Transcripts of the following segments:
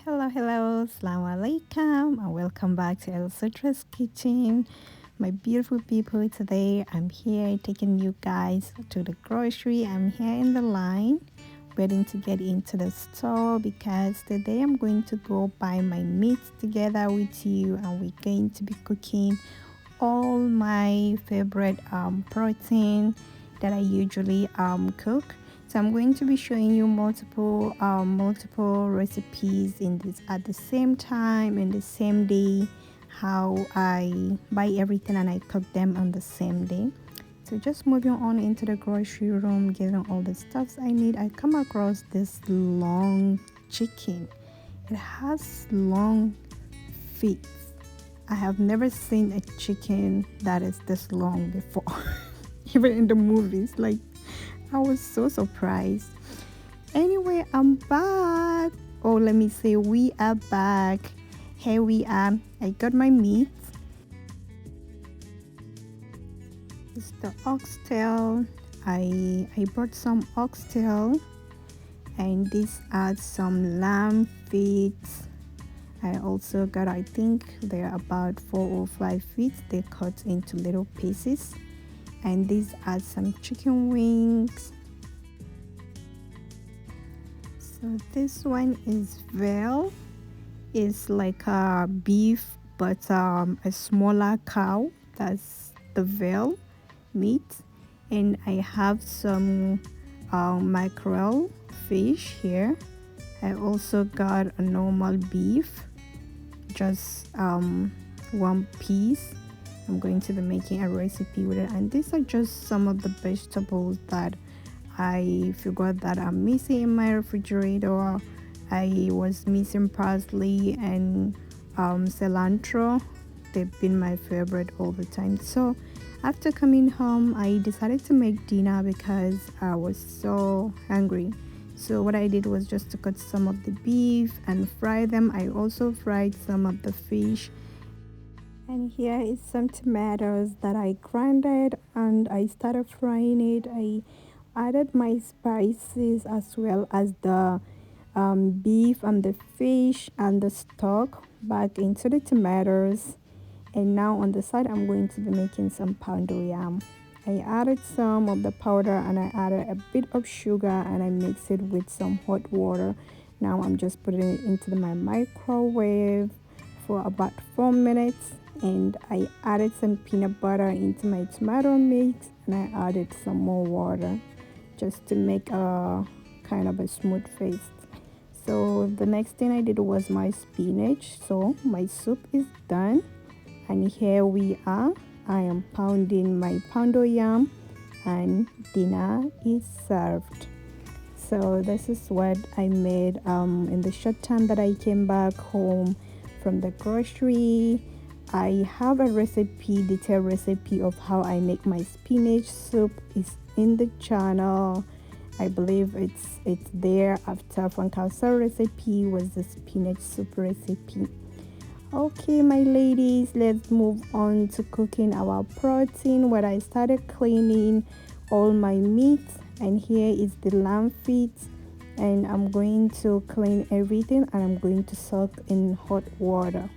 Hello, Assalamu alaikum, and welcome back to Elsutra's kitchen. My beautiful people, today I'm here taking you guys to the grocery. I'm here in the line, waiting to get into the store because today I'm going to go buy my meat together with you, and we're going to be cooking all my favorite protein that I usually cook. So I'm going to be showing you multiple recipes in this at the same time in the same day, how I buy everything and I cook them on the same day. So just moving on into the grocery room, getting all the stuffs I need, I come across this long chicken. It has long feet. I have never seen a chicken that is this long before, even in the movies. Like, I was so surprised. Anyway, I'm back. Oh, let me say, we are back. Here we are. I got my meat. It's the oxtail. I brought some oxtail, and this adds some lamb feet. I also got, I think they're about 4 or 5 feet. They cut into little pieces. And these are some chicken wings. So this one is veal. It's like a beef, but a smaller cow. That's the veal meat. And I have some mackerel fish here. I also got a normal beef, just one piece. I'm going to be making a recipe with it, and these are just some of the vegetables that I forgot that I'm missing in my refrigerator. I was missing parsley and cilantro. They've been my favorite all the time. So after coming home, I decided to make dinner because I was so hungry. So what I did was just to cut some of the beef and fry them. I also fried some of the fish. And here is some tomatoes that I grinded and I started frying it. I added my spices as well as the beef and the fish and the stock back into the tomatoes. And now on the side, I'm going to be making some poundo yam. I added some of the powder and I added a bit of sugar and I mixed it with some hot water. Now I'm just putting it into my microwave for about 4 minutes, and I added some peanut butter into my tomato mix, and I added some more water just to make a kind of a smooth paste. So the next thing I did was my spinach. So my soup is done, and here we are. I am pounding my poundo yam and dinner is served. So this is what I made in the short time that I came back home from the grocery. I have a recipe, detailed recipe of how I make my spinach soup is in the channel. I believe it's there after Francalsa recipe was the spinach soup recipe. Okay, my ladies, let's move on to cooking our protein, where I started cleaning all my meat, and here is the lamb feet, and I'm going to clean everything and I'm going to soak in hot water.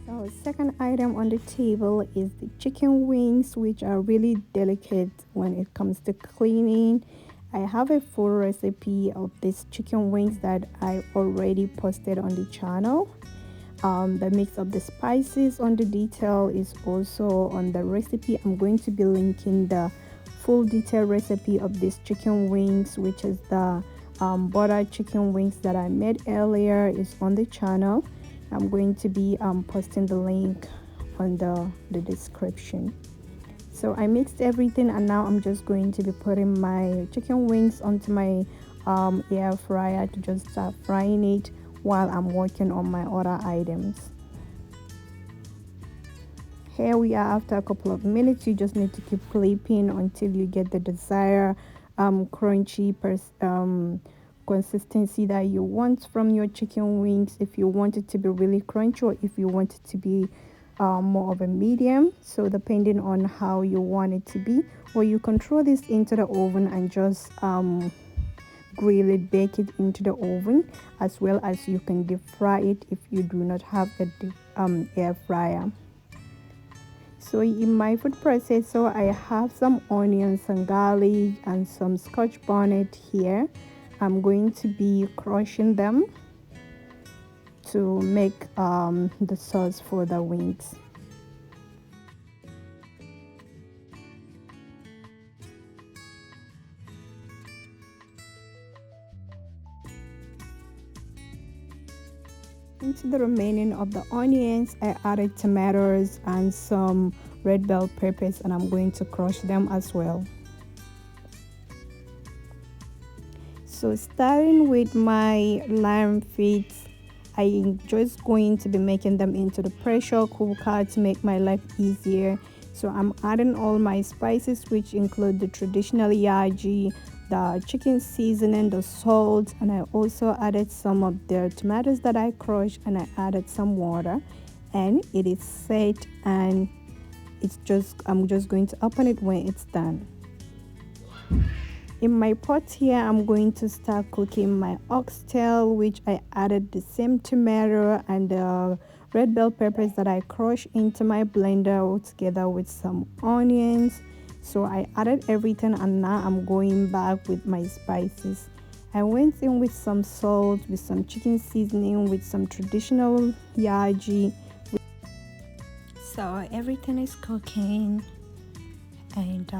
So second item on the table is the chicken wings, which are really delicate when it comes to cleaning. I have a full recipe of these chicken wings that I already posted on the channel. The mix of the spices on the detail is also on the recipe. I'm going to be linking the full detailed recipe of these chicken wings, which is the butter chicken wings that I made earlier, is on the channel. I'm going to be posting the link on the description. So I mixed everything, and now I'm just going to be putting my chicken wings onto my air fryer to just start frying it while I'm working on my other items. Here we are after a couple of minutes. You just need to keep flipping until you get the desired crunchy consistency that you want from your chicken wings. If you want it to be really crunchy, or if you want it to be more of a medium, so depending on how you want it to be, or you can throw this into the oven and just grill it, bake it into the oven, as well as you can deep fry it if you do not have a air fryer. So in my food processor, I have some onions and garlic and some scotch bonnet here. I'm going to be crushing them to make the sauce for the wings. Into the remaining of the onions, I added tomatoes and some red bell peppers, and I'm going to crush them as well. So starting with my lamb feet, I'm just going to be making them into the pressure cooker to make my life easier. So I'm adding all my spices, which include the traditional yaji, the chicken seasoning, the salt, and I also added some of the tomatoes that I crushed, and I added some water, and it is set, and I'm just going to open it when it's done. In my pot here, I'm going to start cooking my oxtail, which I added the same tomato and the red bell peppers that I crushed into my blender together with some onions. So I added everything, and now I'm going back with my spices. I went in with some salt, with some chicken seasoning, with some traditional yaji. So everything is cooking, and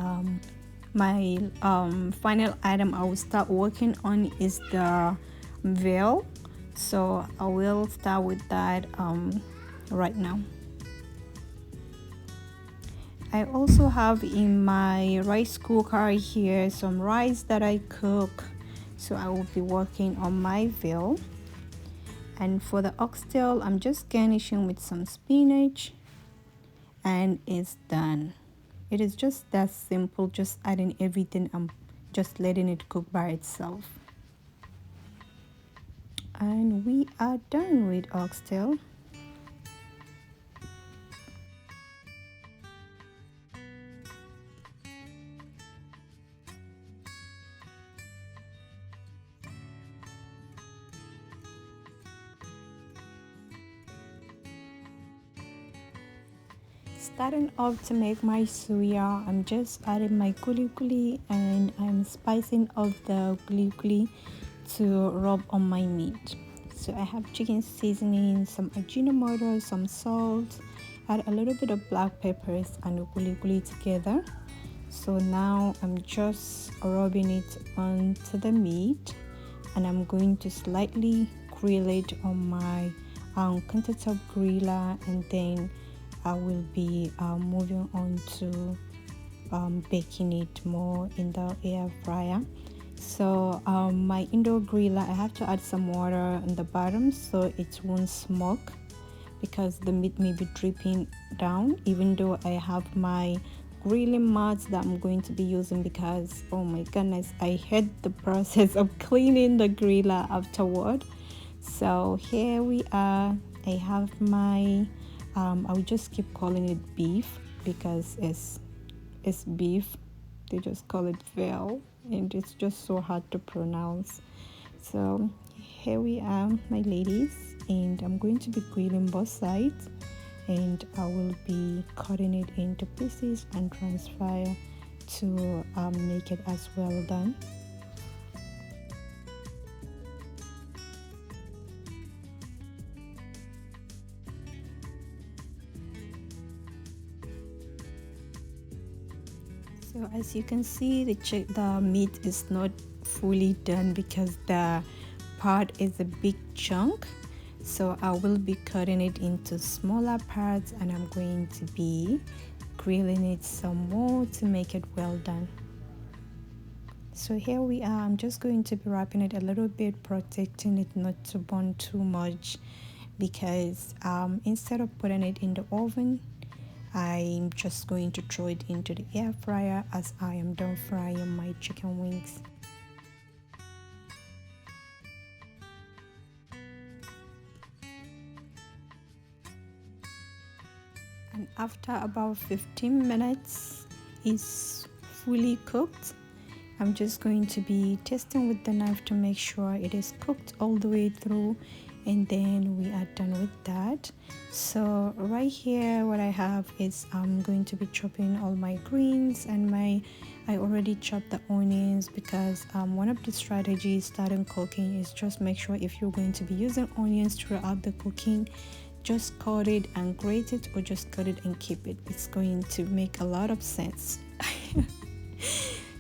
my final item I will start working on is the veal. So I will start with that right now. I also have in my rice cooker here some rice that I cook, so I will be working on my veal. And for the oxtail, I'm just garnishing with some spinach, and it's done. It is just that simple, just adding everything and just letting it cook by itself. And we are done with oxtail. Starting off to make my suya, I'm just adding my kuli and I'm spicing up the kuli to rub on my meat. So I have chicken seasoning, some ajinomoto, some salt, add a little bit of black peppers and the kuli together. So now I'm just rubbing it onto the meat, and I'm going to slightly grill it on my countertop griller, and then I will be moving on to baking it more in the air fryer. So my indoor griller, I have to add some water on the bottom so it won't smoke, because the meat may be dripping down, even though I have my grilling mats that I'm going to be using, because oh my goodness, I hate the process of cleaning the griller afterward. So here we are. I have my I will just keep calling it beef because it's beef. They just call it veal, and it's just so hard to pronounce. So here we are, my ladies, and I'm going to be grilling both sides, and I will be cutting it into pieces and transfer to make it as well done. So as you can see, the meat is not fully done because the part is a big chunk. So I will be cutting it into smaller parts, and I'm going to be grilling it some more to make it well done. So here we are. I'm just going to be wrapping it a little bit, protecting it not to burn too much, because instead of putting it in the oven, I'm just going to throw it into the air fryer as I am done frying my chicken wings. After about 15 minutes it's fully cooked. I'm just going to be testing with the knife to make sure it is cooked all the way through, and then we are done with that. So right here what I have is I'm going to be chopping all my greens and I already chopped the onions because one of the strategies starting cooking is just make sure if you're going to be using onions throughout the cooking, just cut it and grate it, or just cut it and keep it. It's going to make a lot of sense.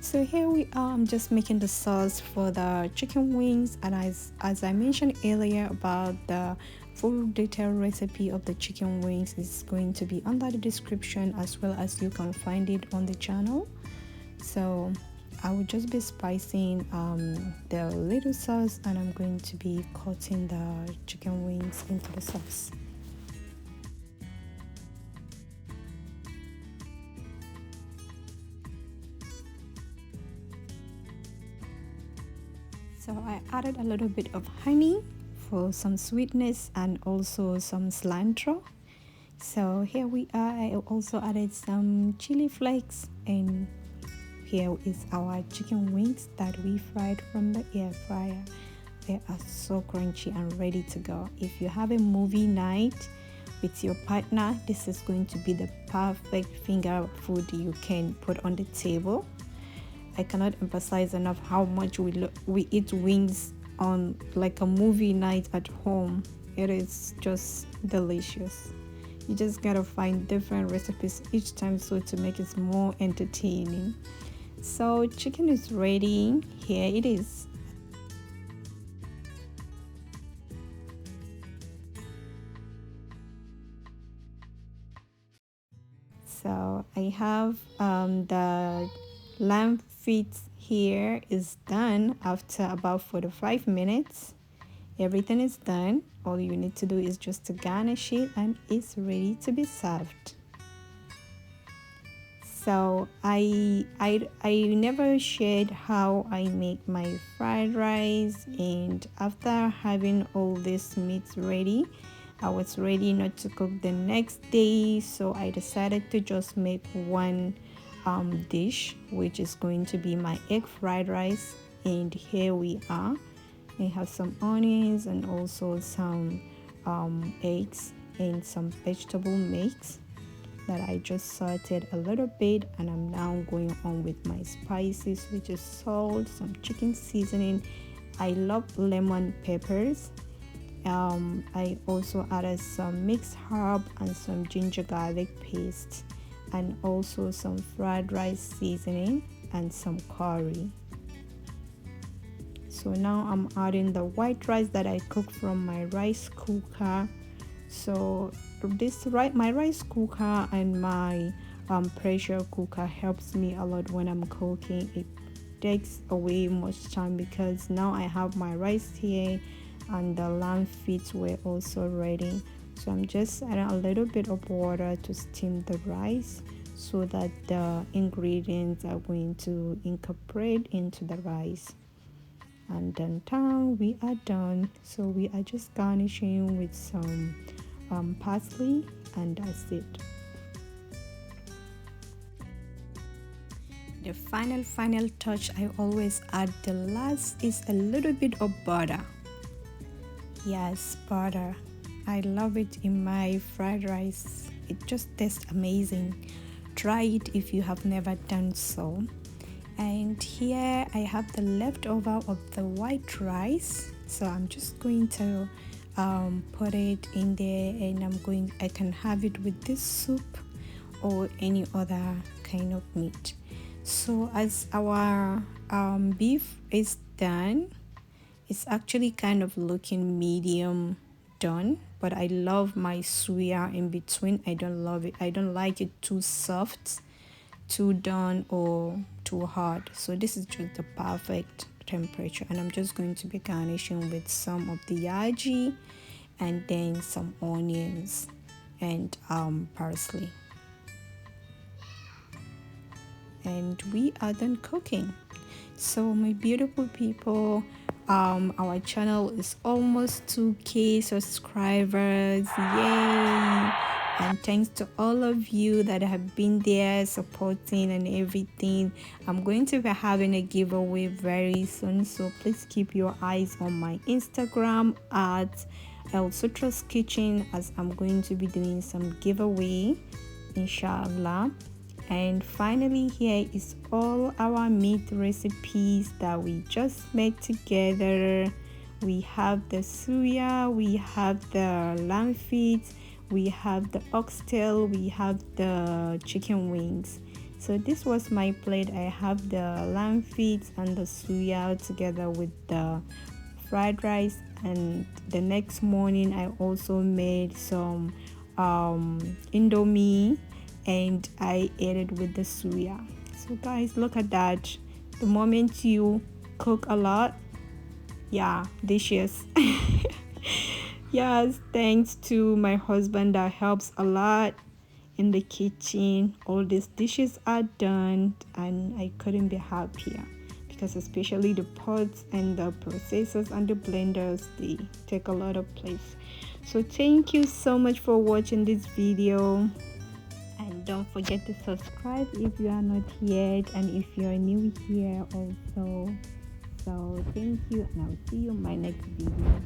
So here we are. I'm just making the sauce for the chicken wings, and as I mentioned earlier about the full detailed recipe of the chicken wings is going to be under the description, as well as you can find it on the channel. So I will just be spicing the little sauce, and I'm going to be cutting the chicken wings into the sauce. So I added a little bit of honey for some sweetness and also some cilantro. So here we are. I also added some chili flakes, and here is our chicken wings that we fried from the air fryer. They are so crunchy and ready to go. If you have a movie night with your partner, this is going to be the perfect finger food you can put on the table. I cannot emphasize enough how much we eat wings on like a movie night at home. It is just delicious. You just gotta find different recipes each time so to make it more entertaining. So chicken is ready. Here it is. So I have the lamb feet here is done after about 45 minutes. Everything is done. All you need to do is just to garnish it, and it's ready to be served. So I never shared how I make my fried rice, and after having all this meats ready, I was ready not to cook the next day, so I decided to just make one dish, which is going to be my egg fried rice. And here we are. I have some onions and also some eggs and some vegetable mix that I just sauteed a little bit, and I'm now going on with my spices, which is salt, some chicken seasoning. I love lemon peppers. I also added some mixed herb and some ginger garlic paste, and also some fried rice seasoning and some curry. So now I'm adding the white rice that I cooked from my rice cooker. So my rice cooker and my pressure cooker helps me a lot when I'm cooking. It takes away much time because now I have my rice here and the lamb feet were also ready. So I'm just adding a little bit of water to steam the rice so that the ingredients are going to incorporate into the rice. And then we are done. So we are just garnishing with some parsley, and that's it. The final touch I always add the last is a little bit of butter. Yes, butter. I love it in my fried rice. It just tastes amazing. Try it if you have never done so. And here I have the leftover of the white rice, so I'm just going to put it in there, and I can have it with this soup or any other kind of meat. So as our beef is done, it's actually kind of looking medium done, but I love my suya in between. I don't like it too soft, too done, or too hard. So this is just the perfect temperature, and I'm just going to be garnishing with some of the yaji and then some onions and parsley. And we are done cooking. So my beautiful people, our channel is almost 2K subscribers. Yay! And thanks to all of you that have been there supporting and everything. I'm going to be having a giveaway very soon, so please keep your eyes on my Instagram at Elsutra's Kitchen, as I'm going to be doing some giveaway, inshallah. And finally, here is all our meat recipes that we just made together. We have the suya, we have the lamb feet, we have the oxtail, we have the chicken wings. So this was my plate. I have the lamb feet and the suya together with the fried rice, and the next morning I also made some indomie and I ate it with the suya. So guys, look at that. The moment you cook a lot, yeah, dishes. Yes, thanks to my husband that helps a lot in the kitchen. All these dishes are done and I couldn't be happier, because especially the pots and the processors and the blenders, they take a lot of place. So thank you so much for watching this video, and don't forget to subscribe if you are not yet, and if you are new here also. So thank you, and I'll see you in my next video.